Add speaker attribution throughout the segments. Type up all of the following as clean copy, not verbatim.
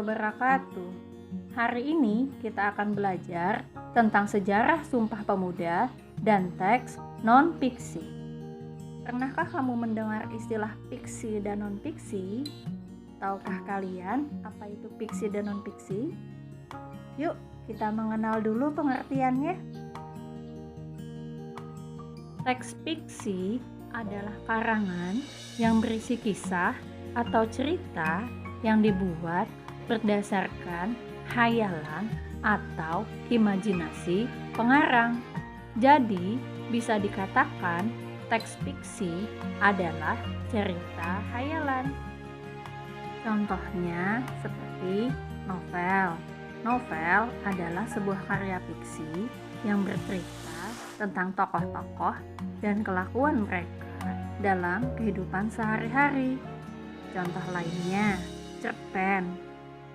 Speaker 1: wabarakatuh. Hari ini kita akan belajar tentang sejarah Sumpah Pemuda dan teks non-fiksi. Pernahkah kamu mendengar istilah fiksi dan non-fiksi? Tahukah kalian apa itu fiksi dan non-fiksi? Yuk, kita mengenal dulu pengertiannya. Teks fiksi adalah karangan yang berisi kisah atau cerita yang dibuat berdasarkan khayalan atau imajinasi pengarang. Jadi, bisa dikatakan teks fiksi adalah cerita khayalan. Contohnya seperti novel. Novel adalah sebuah karya fiksi yang bercerita tentang tokoh-tokoh dan kelakuan mereka dalam kehidupan sehari-hari. Contoh lainnya, cerpen.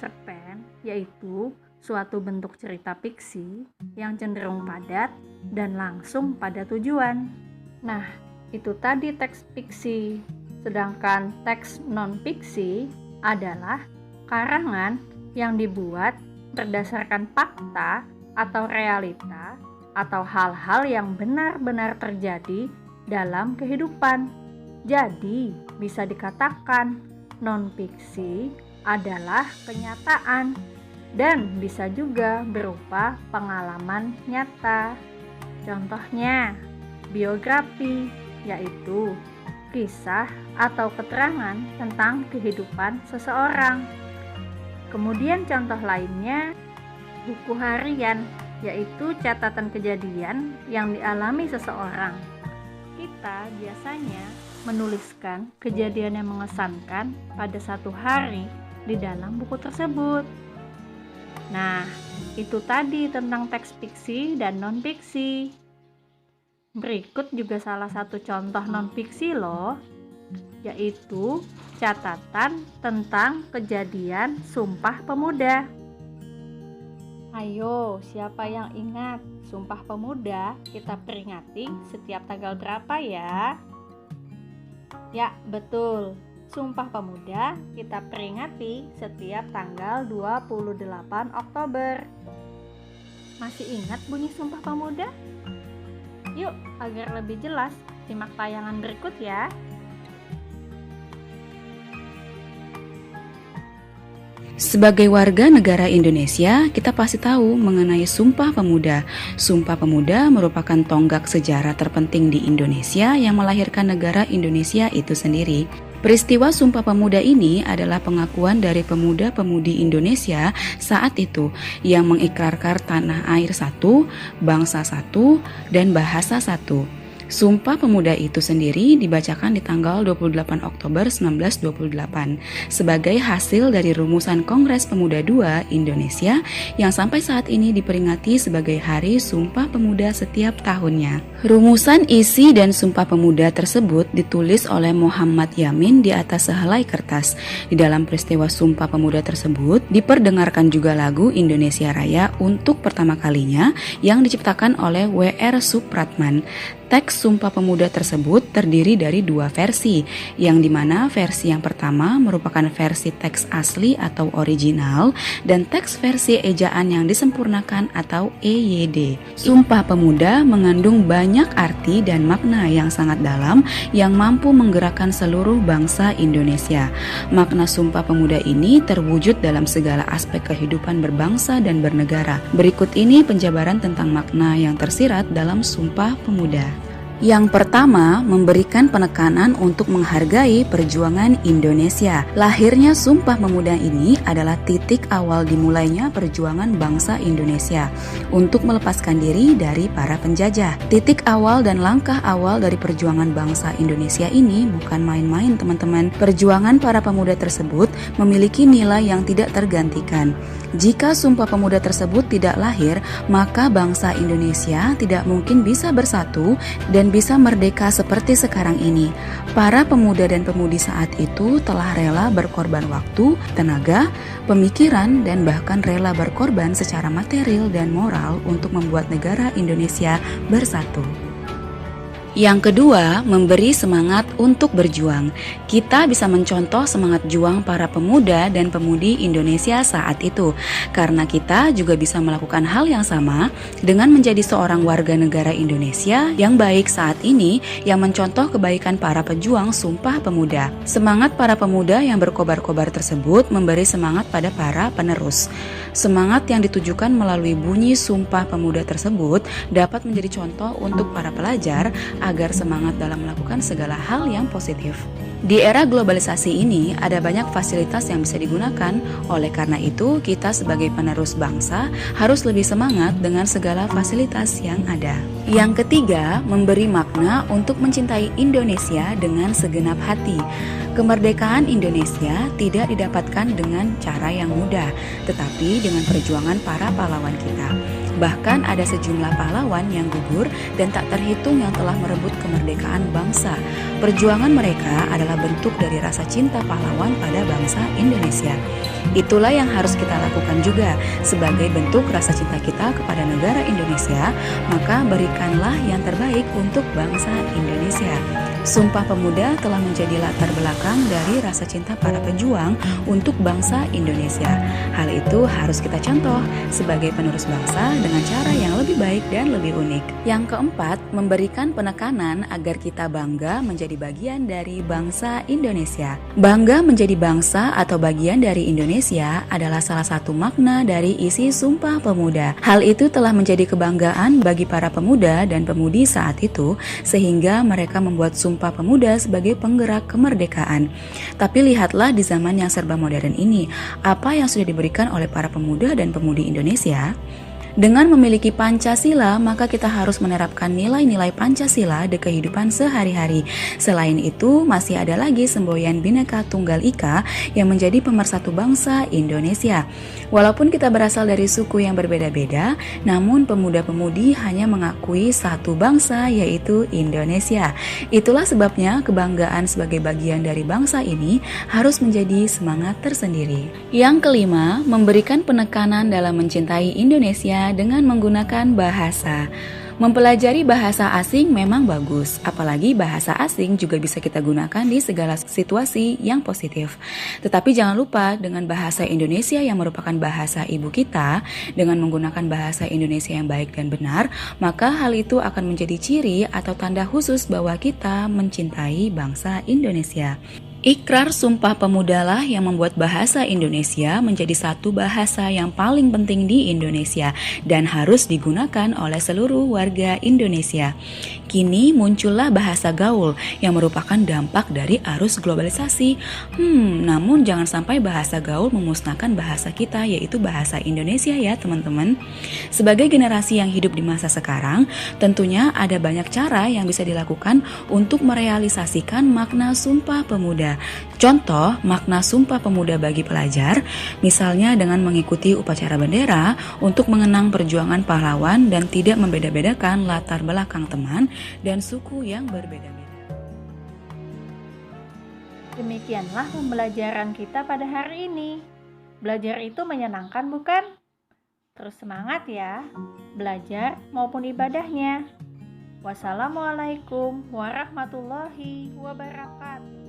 Speaker 1: Cerpen yaitu suatu bentuk cerita fiksi yang cenderung padat dan langsung pada tujuan. Nah, itu tadi teks fiksi. Sedangkan teks non-fiksi adalah karangan yang dibuat berdasarkan fakta atau realita atau hal-hal yang benar-benar terjadi dalam kehidupan. Jadi, bisa dikatakan non-fiksi adalah kenyataan dan bisa juga berupa pengalaman nyata. Contohnya, biografi, yaitu kisah atau keterangan tentang kehidupan seseorang. Kemudian contoh lainnya, buku harian, yaitu catatan kejadian yang dialami seseorang. Kita biasanya menuliskan kejadian yang mengesankan pada satu hari di dalam buku tersebut. Nah, itu tadi tentang teks fiksi dan non-fiksi. Berikut juga salah satu contoh non-fiksi loh, yaitu catatan tentang kejadian Sumpah Pemuda. Ayo, siapa yang ingat Sumpah Pemuda kita peringati setiap tanggal berapa ya? Ya, betul. Sumpah Pemuda kita peringati setiap tanggal 28 Oktober. Masih ingat bunyi Sumpah Pemuda? Yuk, agar lebih jelas, simak tayangan berikut ya.
Speaker 2: Sebagai warga negara Indonesia, kita pasti tahu mengenai Sumpah Pemuda. Sumpah Pemuda merupakan tonggak sejarah terpenting di Indonesia yang melahirkan negara Indonesia itu sendiri. Peristiwa Sumpah Pemuda ini adalah pengakuan dari pemuda-pemudi Indonesia saat itu yang mengikrarkan tanah air satu, bangsa satu, dan bahasa satu. Sumpah Pemuda itu sendiri dibacakan di tanggal 28 Oktober 1928 sebagai hasil dari rumusan Kongres Pemuda II Indonesia yang sampai saat ini diperingati sebagai Hari Sumpah Pemuda setiap tahunnya. Rumusan isi dan Sumpah Pemuda tersebut ditulis oleh Muhammad Yamin di atas sehelai kertas. Di dalam peristiwa Sumpah Pemuda tersebut diperdengarkan juga lagu Indonesia Raya untuk pertama kalinya yang diciptakan oleh W.R. Supratman. Teks Sumpah Pemuda tersebut terdiri dari dua versi, yang dimana versi yang pertama merupakan versi teks asli atau original dan teks versi ejaan yang disempurnakan atau EYD. Sumpah Pemuda mengandung banyak arti dan makna yang sangat dalam yang mampu menggerakkan seluruh bangsa Indonesia. Makna Sumpah Pemuda ini terwujud dalam segala aspek kehidupan berbangsa dan bernegara. Berikut ini penjabaran tentang makna yang tersirat dalam Sumpah Pemuda. Yang pertama, memberikan penekanan untuk menghargai perjuangan Indonesia. Lahirnya Sumpah Pemuda ini adalah titik awal dimulainya perjuangan bangsa Indonesia untuk melepaskan diri dari para penjajah. Titik awal dan langkah awal dari perjuangan bangsa Indonesia ini bukan main-main, teman-teman. Perjuangan para pemuda tersebut memiliki nilai yang tidak tergantikan. Jika Sumpah Pemuda tersebut tidak lahir, maka bangsa Indonesia tidak mungkin bisa bersatu dan bisa merdeka seperti sekarang ini. Para pemuda dan pemudi saat itu telah rela berkorban waktu, tenaga, pemikiran, dan bahkan rela berkorban secara material dan moral untuk membuat negara Indonesia bersatu. Yang kedua, memberi semangat untuk berjuang. Kita bisa mencontoh semangat juang para pemuda dan pemudi Indonesia saat itu, karena kita juga bisa melakukan hal yang sama dengan menjadi seorang warga negara Indonesia yang baik saat ini, yang mencontoh kebaikan para pejuang Sumpah Pemuda. Semangat para pemuda yang berkobar-kobar tersebut memberi semangat pada para penerus. Semangat yang ditujukan melalui bunyi Sumpah Pemuda tersebut dapat menjadi contoh untuk para pelajar agar semangat dalam melakukan segala hal yang positif. Di era globalisasi ini, ada banyak fasilitas yang bisa digunakan. Oleh karena itu, kita sebagai penerus bangsa harus lebih semangat dengan segala fasilitas yang ada. Yang ketiga, memberi makna untuk mencintai Indonesia dengan segenap hati. Kemerdekaan Indonesia tidak didapatkan dengan cara yang mudah, tetapi dengan perjuangan para pahlawan kita. Bahkan ada sejumlah pahlawan yang gugur dan tak terhitung yang telah merebut kemerdekaan bangsa. Perjuangan mereka adalah bentuk dari rasa cinta pahlawan pada bangsa Indonesia. Itulah yang harus kita lakukan juga sebagai bentuk rasa cinta kita kepada negara Indonesia, maka berikanlah yang terbaik untuk bangsa Indonesia. Sumpah Pemuda telah menjadi latar belakang dari rasa cinta para pejuang untuk bangsa Indonesia. Hal itu harus kita contoh sebagai penerus bangsa dengan cara yang lebih baik dan lebih unik. Yang keempat, memberikan penekanan agar kita bangga menjadi bagian dari bangsa Indonesia. Bangga menjadi bangsa atau bagian dari Indonesia adalah salah satu makna dari isi Sumpah Pemuda. Hal itu telah menjadi kebanggaan bagi para pemuda dan pemudi saat itu, sehingga mereka membuat Sumpah Pemuda sebagai penggerak kemerdekaan. Tapi lihatlah di zaman yang serba modern ini, apa yang sudah diberikan oleh para pemuda dan pemudi Indonesia. Dengan memiliki Pancasila, maka kita harus menerapkan nilai-nilai Pancasila di kehidupan sehari-hari. Selain itu, masih ada lagi semboyan Bhinneka Tunggal Ika yang menjadi pemersatu bangsa Indonesia. Walaupun kita berasal dari suku yang berbeda-beda, namun pemuda-pemudi hanya mengakui satu bangsa, yaitu Indonesia. Itulah sebabnya kebanggaan sebagai bagian dari bangsa ini harus menjadi semangat tersendiri. Yang kelima, memberikan penekanan dalam mencintai Indonesia dengan menggunakan bahasa. Mempelajari bahasa asing memang bagus, apalagi bahasa asing juga bisa kita gunakan di segala situasi yang positif. Tetapi jangan lupa dengan bahasa Indonesia yang merupakan bahasa ibu kita, dengan menggunakan bahasa Indonesia yang baik dan benar, maka hal itu akan menjadi ciri atau tanda khusus bahwa kita mencintai bangsa Indonesia. Ikrar Sumpah Pemuda lah yang membuat bahasa Indonesia menjadi satu bahasa yang paling penting di Indonesia dan harus digunakan oleh seluruh warga Indonesia. Kini muncullah bahasa gaul yang merupakan dampak dari arus globalisasi. Namun jangan sampai bahasa gaul memusnahkan bahasa kita, yaitu bahasa Indonesia ya teman-teman. Sebagai generasi yang hidup di masa sekarang, tentunya ada banyak cara yang bisa dilakukan untuk merealisasikan makna Sumpah Pemuda. Contoh makna Sumpah Pemuda bagi pelajar, misalnya dengan mengikuti upacara bendera untuk mengenang perjuangan pahlawan dan tidak membeda-bedakan latar belakang teman dan suku yang berbeda-beda.
Speaker 1: Demikianlah pembelajaran kita pada hari ini. Belajar itu menyenangkan bukan? Terus semangat ya, belajar maupun ibadahnya. Wassalamualaikum warahmatullahi wabarakatuh.